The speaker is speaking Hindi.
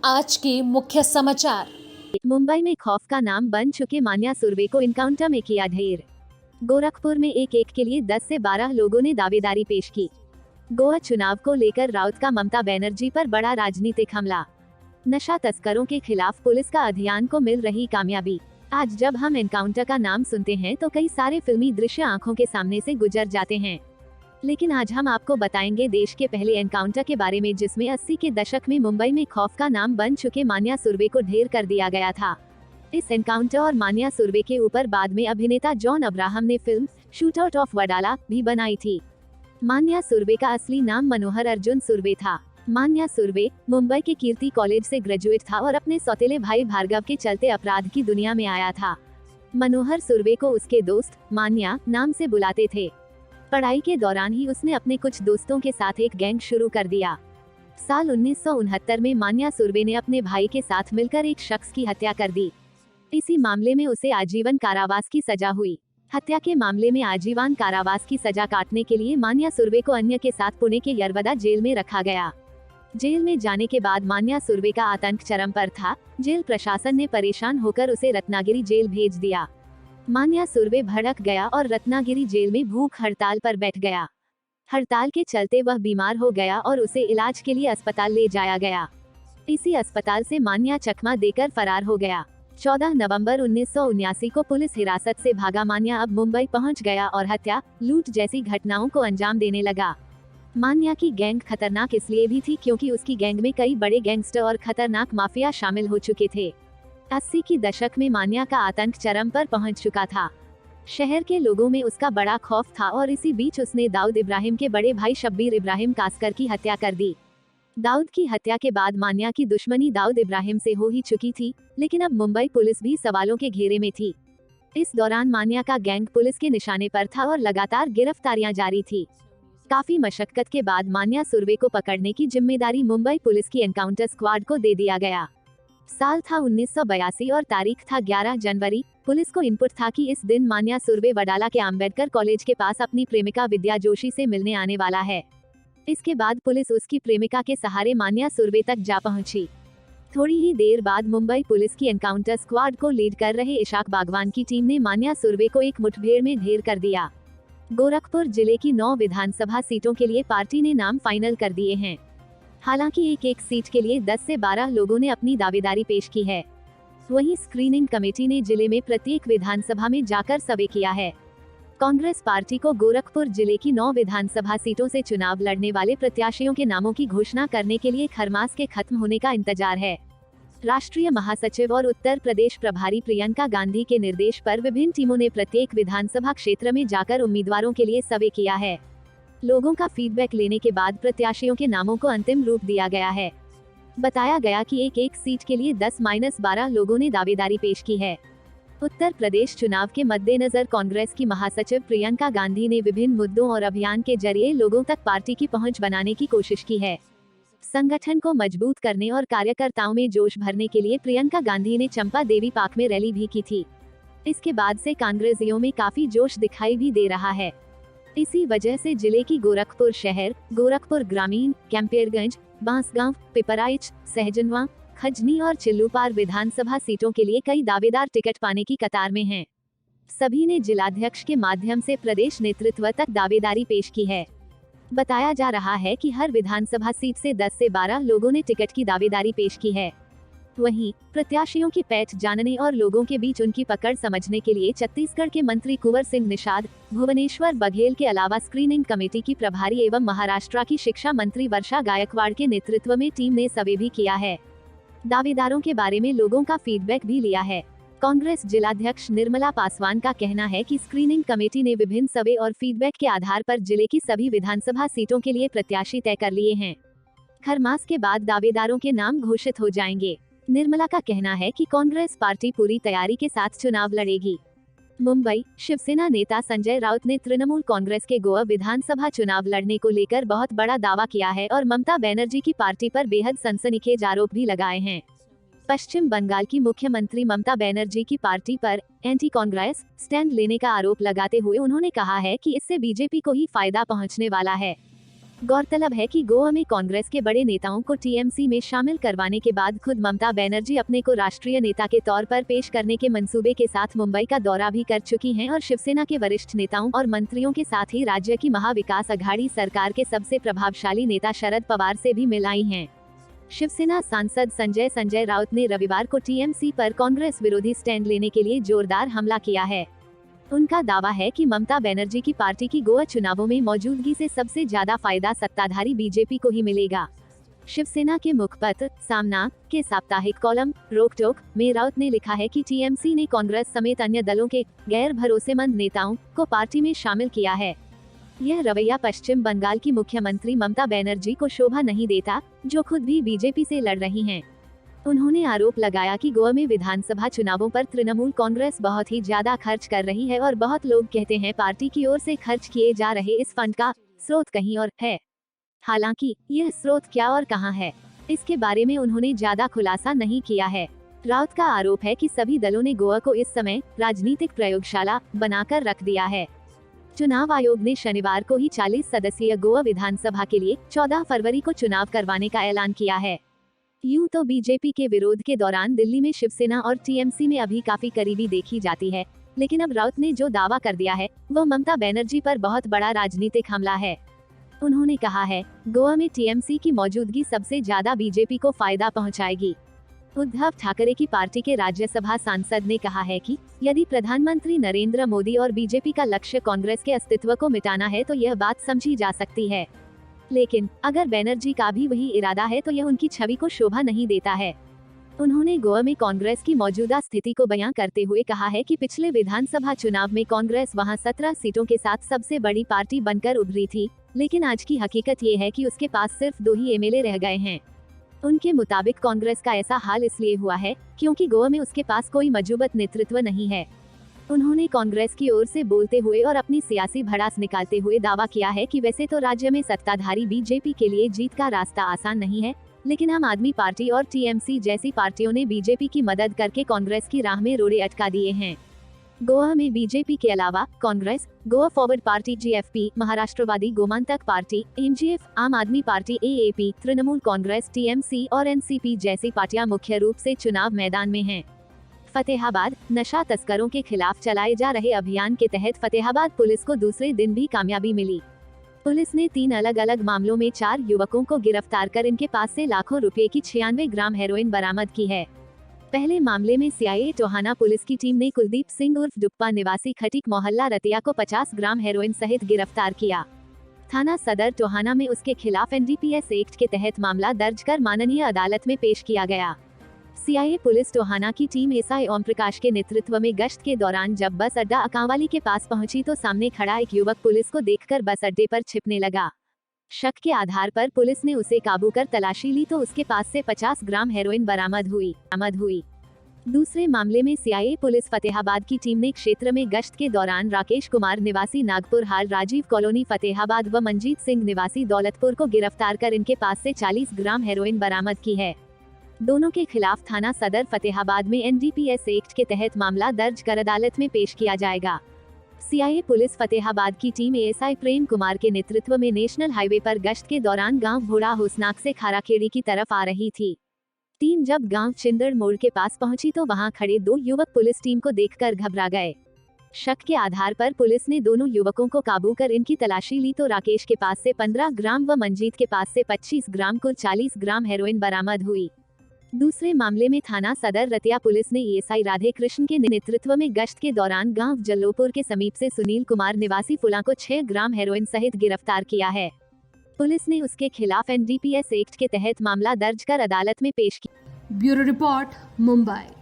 आज के मुख्य समाचार। मुंबई में खौफ का नाम बन चुके मान्या सुरवे को इनकाउंटर में किया ढेर। गोरखपुर में एक के लिए 10 से 12 लोगों ने दावेदारी पेश की। गोवा चुनाव को लेकर राउत का ममता बनर्जी पर बड़ा राजनीतिक हमला। नशा तस्करों के खिलाफ पुलिस का अभियान को मिल रही कामयाबी। आज जब हम एनकाउंटर का नाम सुनते हैं तो कई सारे फिल्मी दृश्य आंखों के सामने से गुजर जाते हैं, लेकिन आज हम आपको बताएंगे देश के पहले एनकाउंटर के बारे में, जिसमें 80 के दशक में मुंबई में खौफ का नाम बन चुके मान्या सुरवे को ढेर कर दिया गया था। इस एनकाउंटर और मान्या सुरवे के ऊपर बाद में अभिनेता जॉन अब्राहम ने फिल्म शूटआउट ऑफ वडाला भी बनाई थी। मान्या सुरवे का असली नाम मनोहर अर्जुन सुरवे था। मान्या सुरवे मुंबई के कीर्ति कॉलेज से ग्रेजुएट था और अपने सौतेले भाई भार्गव के चलते अपराध की दुनिया में आया था। मनोहर सुरवे को उसके दोस्त मान्या नाम से बुलाते थे। पढ़ाई के दौरान ही उसने अपने कुछ दोस्तों के साथ एक गैंग शुरू कर दिया। साल 1969 में मान्या सुरवे ने अपने भाई के साथ मिलकर एक शख्स की हत्या कर दी। इसी मामले में उसे आजीवन कारावास की सजा हुई। हत्या के मामले में आजीवन कारावास की सजा काटने के लिए मान्या सुरवे को अन्य के साथ पुणे के यरवदा जेल में रखा गया। जेल में जाने के बाद मान्या सुरवे का आतंक चरम पर था। जेल प्रशासन ने परेशान होकर उसे रत्नागिरी जेल भेज दिया। मान्या सुरवे भड़क गया और रत्नागिरी जेल में भूख हड़ताल पर बैठ गया। हड़ताल के चलते वह बीमार हो गया और उसे इलाज के लिए अस्पताल ले जाया गया। इसी अस्पताल से मान्या चकमा देकर फरार हो गया। 14 नवंबर 1979 को पुलिस हिरासत से भागा मान्या अब मुंबई पहुंच गया और हत्या, लूट जैसी घटनाओं को अंजाम देने लगा। मान्या की गैंग खतरनाक इसलिए भी थी क्योंकि उसकी गैंग में कई बड़े गैंगस्टर और खतरनाक माफिया शामिल हो चुके थे। 80 की दशक में मान्या का आतंक चरम पर पहुंच चुका था। शहर के लोगों में उसका बड़ा खौफ था और इसी बीच उसने दाऊद इब्राहिम के बड़े भाई शब्बीर इब्राहिम कासकर की हत्या कर दी। दाऊद की हत्या के बाद मान्या की दुश्मनी दाऊद इब्राहिम से हो ही चुकी थी, लेकिन अब मुंबई पुलिस भी सवालों के घेरे में थी। इस दौरान मान्या का गैंग पुलिस के निशाने पर था और लगातार गिरफ्तारियां जारी थी। काफी मशक्कत के बाद मान्या सुरवे को पकड़ने की जिम्मेदारी मुंबई पुलिस की एनकाउंटर स्क्वाड को दे दिया गया। साल था 1982 और तारीख था 11 जनवरी। पुलिस को इनपुट था कि इस दिन मान्या सुरवे वडाला के अंबेडकर कॉलेज के पास अपनी प्रेमिका विद्या जोशी से मिलने आने वाला है। इसके बाद पुलिस उसकी प्रेमिका के सहारे मान्या सुरवे तक जा पहुंची। थोड़ी ही देर बाद मुंबई पुलिस की एनकाउंटर स्क्वाड को लीड कर रहे इशाक बागवान की टीम ने मान्या सुरवे को एक मुठभेड़ में ढेर कर दिया। गोरखपुर जिले की 9 विधानसभा सीटों के लिए पार्टी ने नाम फाइनल कर दिए हैं। हालांकि एक सीट के लिए 10 से 12 लोगों ने अपनी दावेदारी पेश की है। वहीं स्क्रीनिंग कमेटी ने जिले में प्रत्येक विधानसभा में जाकर सर्वे किया है। कांग्रेस पार्टी को गोरखपुर जिले की 9 विधानसभा सीटों से चुनाव लड़ने वाले प्रत्याशियों के नामों की घोषणा करने के लिए खरमास के खत्म होने का इंतजार है। राष्ट्रीय महासचिव और उत्तर प्रदेश प्रभारी प्रियंका गांधी के निर्देश पर विभिन्न टीमों ने प्रत्येक विधानसभा क्षेत्र में जाकर उम्मीदवारों के लिए सर्वे किया है। लोगों का फीडबैक लेने के बाद प्रत्याशियों के नामों को अंतिम रूप दिया गया है। बताया गया कि एक सीट के लिए 10-12 लोगों ने दावेदारी पेश की है। उत्तर प्रदेश चुनाव के मद्देनजर कांग्रेस की महासचिव प्रियंका गांधी ने विभिन्न मुद्दों और अभियान के जरिए लोगों तक पार्टी की पहुंच बनाने की कोशिश की है। संगठन को मजबूत करने और कार्यकर्ताओं में जोश भरने के लिए प्रियंका गांधी ने चंपा देवी पार्क में रैली भी की थी। इसके बाद से कांग्रेसियों में काफी जोश दिखाई भी दे रहा है। इसी वजह से जिले की गोरखपुर शहर, गोरखपुर ग्रामीण, कैंपियरगंज, बांसगांव, पिपराइच, सहजनवा, खजनी और चिल्लूपार विधानसभा सीटों के लिए कई दावेदार टिकट पाने की कतार में हैं। सभी ने जिलाध्यक्ष के माध्यम से प्रदेश नेतृत्व तक दावेदारी पेश की है। बताया जा रहा है कि हर विधानसभा सीट से 10 से 12 लोगों ने टिकट की दावेदारी पेश की है। वहीं प्रत्याशियों की पैठ जानने और लोगों के बीच उनकी पकड़ समझने के लिए छत्तीसगढ़ के मंत्री कुंवर सिंह निषाद, भुवनेश्वर बघेल के अलावा स्क्रीनिंग कमेटी की प्रभारी एवं महाराष्ट्र की शिक्षा मंत्री वर्षा गायकवाड़ के नेतृत्व में टीम ने सर्वे भी किया है। दावेदारों के बारे में लोगों का फीडबैक भी लिया है। कांग्रेस जिलाध्यक्ष निर्मला पासवान का कहना है कि स्क्रीनिंग कमेटी ने विभिन्न सर्वे और फीडबैक के आधार पर जिले की सभी विधानसभा सीटों के लिए प्रत्याशी तय कर लिए हैं। खरमास के बाद दावेदारों के नाम घोषित हो जाएंगे। निर्मला का कहना है कि कांग्रेस पार्टी पूरी तैयारी के साथ चुनाव लड़ेगी। मुंबई, शिवसेना नेता संजय राउत ने तृणमूल कांग्रेस के गोवा विधानसभा चुनाव लड़ने को लेकर बहुत बड़ा दावा किया है और ममता बनर्जी की पार्टी पर बेहद सनसनीखेज आरोप भी लगाए हैं। पश्चिम बंगाल की मुख्यमंत्री ममता बनर्जी की पार्टी पर एंटी कांग्रेस स्टैंड लेने का आरोप लगाते हुए उन्होंने कहा है कि इससे बीजेपी को ही फायदा पहुंचने वाला है। गौरतलब है कि गोवा में कांग्रेस के बड़े नेताओं को टीएमसी में शामिल करवाने के बाद खुद ममता बनर्जी अपने को राष्ट्रीय नेता के तौर पर पेश करने के मंसूबे के साथ मुंबई का दौरा भी कर चुकी हैं और शिवसेना के वरिष्ठ नेताओं और मंत्रियों के साथ ही राज्य की महाविकास अघाड़ी सरकार के सबसे प्रभावशाली नेता शरद पवार से भी मिल आई हैं। शिवसेना सांसद संजय राउत ने रविवार को टीएमसी पर कांग्रेस विरोधी स्टैंड लेने के लिए जोरदार हमला किया है। उनका दावा है कि ममता बनर्जी की पार्टी की गोवा चुनावों में मौजूदगी से सबसे ज्यादा फायदा सत्ताधारी बीजेपी को ही मिलेगा। शिवसेना के मुखपत्र सामना के साप्ताहिक कॉलम रोक टोक में राउत ने लिखा है कि टीएमसी ने कांग्रेस समेत अन्य दलों के गैर भरोसेमंद नेताओं को पार्टी में शामिल किया है। यह रवैया पश्चिम बंगाल की मुख्यमंत्री ममता बनर्जी को शोभा नहीं देता, जो खुद भी बीजेपी से लड़ रही हैं। उन्होंने आरोप लगाया कि गोवा में विधानसभा चुनावों पर तृणमूल कांग्रेस बहुत ही ज्यादा खर्च कर रही है और बहुत लोग कहते हैं पार्टी की ओर से खर्च किए जा रहे इस फंड का स्रोत कहीं और है। हालांकि यह स्रोत क्या और कहां है, इसके बारे में उन्होंने ज्यादा खुलासा नहीं किया है। राउत का आरोप है कि सभी दलों ने गोवा को इस समय राजनीतिक प्रयोगशाला बनाकर रख दिया है। चुनाव आयोग ने शनिवार को ही 40 सदस्यीय गोवा विधानसभा के लिए 14 फरवरी को चुनाव करवाने का ऐलान किया है। यूं तो बीजेपी के विरोध के दौरान दिल्ली में शिवसेना और टीएमसी में अभी काफी करीबी देखी जाती है, लेकिन अब राउत ने जो दावा कर दिया है वह ममता बनर्जी पर बहुत बड़ा राजनीतिक हमला है। उन्होंने कहा है, गोवा में टीएमसी की मौजूदगी सबसे ज्यादा बीजेपी को फायदा पहुंचाएगी। उद्धव ठाकरे की पार्टी के राज्यसभा सांसद ने कहा है कि यदि प्रधानमंत्री नरेंद्र मोदी और बीजेपी का लक्ष्य कांग्रेस के अस्तित्व को मिटाना है तो यह बात समझी जा सकती है, लेकिन अगर बनर्जी का भी वही इरादा है तो यह उनकी छवि को शोभा नहीं देता है। उन्होंने गोवा में कांग्रेस की मौजूदा स्थिति को बयां करते हुए कहा है कि पिछले विधानसभा चुनाव में कांग्रेस वहां 17 सीटों के साथ सबसे बड़ी पार्टी बनकर उभरी थी, लेकिन आज की हकीकत ये है कि उसके पास सिर्फ 2 ही एमएलए रह गए हैं। उनके मुताबिक कांग्रेस का ऐसा हाल इसलिए हुआ है क्योंकि गोवा में उसके पास कोई मजबूत नेतृत्व नहीं है। उन्होंने कांग्रेस की ओर से बोलते हुए और अपनी सियासी भड़ास निकालते हुए दावा किया है कि वैसे तो राज्य में सत्ताधारी बीजेपी के लिए जीत का रास्ता आसान नहीं है, लेकिन आम आदमी पार्टी और टीएमसी जैसी पार्टियों ने बीजेपी की मदद करके कांग्रेस की राह में रोड़े अटका दिए हैं। गोवा में बीजेपी के अलावा Congress, Goa forward party GFP, Maharashtrawadi Gomantak party MGF, आम आदमी party AAP, Trinamool Congress TMC और एनसीपी जैसी पार्टियां मुख्य रूप से चुनाव मैदान में हैं। फतेहाबाद नशा तस्करों के खिलाफ चलाए जा रहे अभियान के तहत फतेहाबाद पुलिस को दूसरे दिन भी कामयाबी मिली। पुलिस ने 3 अलग अलग मामलों में 4 युवकों को गिरफ्तार कर इनके पास से लाखों रुपए की 96 ग्राम हेरोइन बरामद की है। पहले मामले में सीआईए टोहाना पुलिस की टीम ने कुलदीप सिंह उर्फ डुप्पा निवासी खटीक मोहल्ला रतिया को 50 ग्राम हेरोइन सहित गिरफ्तार किया। थाना सदर टोहाना में उसके खिलाफ एनडीपीएस एक्ट के तहत मामला दर्ज कर माननीय अदालत में पेश किया गया। सीआईए पुलिस टोहाना की टीम एसआई ओम प्रकाश के नेतृत्व में गश्त के दौरान जब बस अड्डा अकांवाली के पास पहुंची तो सामने खड़ा एक युवक पुलिस को देखकर बस अड्डे पर छिपने लगा। शक के आधार पर पुलिस ने उसे काबू कर तलाशी ली तो उसके पास से 50 ग्राम हेरोइन बरामद हुई। दूसरे मामले में सीआईए पुलिस फतेहाबाद की टीम ने क्षेत्र में गश्त के दौरान राकेश कुमार निवासी नागपुर हाल राजीव कॉलोनी फतेहाबाद व मंजीत सिंह निवासी दौलतपुर को गिरफ्तार कर इनके पास से 40 ग्राम हेरोइन बरामद की है। दोनों के खिलाफ थाना सदर फतेहाबाद में एनडीपीएस एक्ट के तहत मामला दर्ज कर अदालत में पेश किया जाएगा। सीआईए पुलिस फतेहाबाद की टीम एएसआई प्रेम कुमार के नेतृत्व में नेशनल हाईवे पर गश्त के दौरान गांव भोड़ा होसनाक से खाराखेड़ी की तरफ आ रही थी। टीम जब गांव चिंदड़ मोड़ के पास पहुंची तो वहां खड़े 2 युवक पुलिस टीम को देखकर घबरा गए। शक के आधार पर पुलिस ने दोनों युवकों को काबू कर इनकी तलाशी ली तो राकेश के पास से 15 ग्राम व मंजीत के पास से 25 ग्राम कुल 40 ग्राम हेरोइन बरामद हुई। दूसरे मामले में थाना सदर रतिया पुलिस ने एएसआई राधे कृष्ण के नेतृत्व में गश्त के दौरान गांव जल्लोपुर के समीप से सुनील कुमार निवासी फुला को 6 ग्राम हेरोइन सहित गिरफ्तार किया है। पुलिस ने उसके खिलाफ एनडीपीएस एक्ट के तहत मामला दर्ज कर अदालत में पेश किया। Bureau report, Mumbai.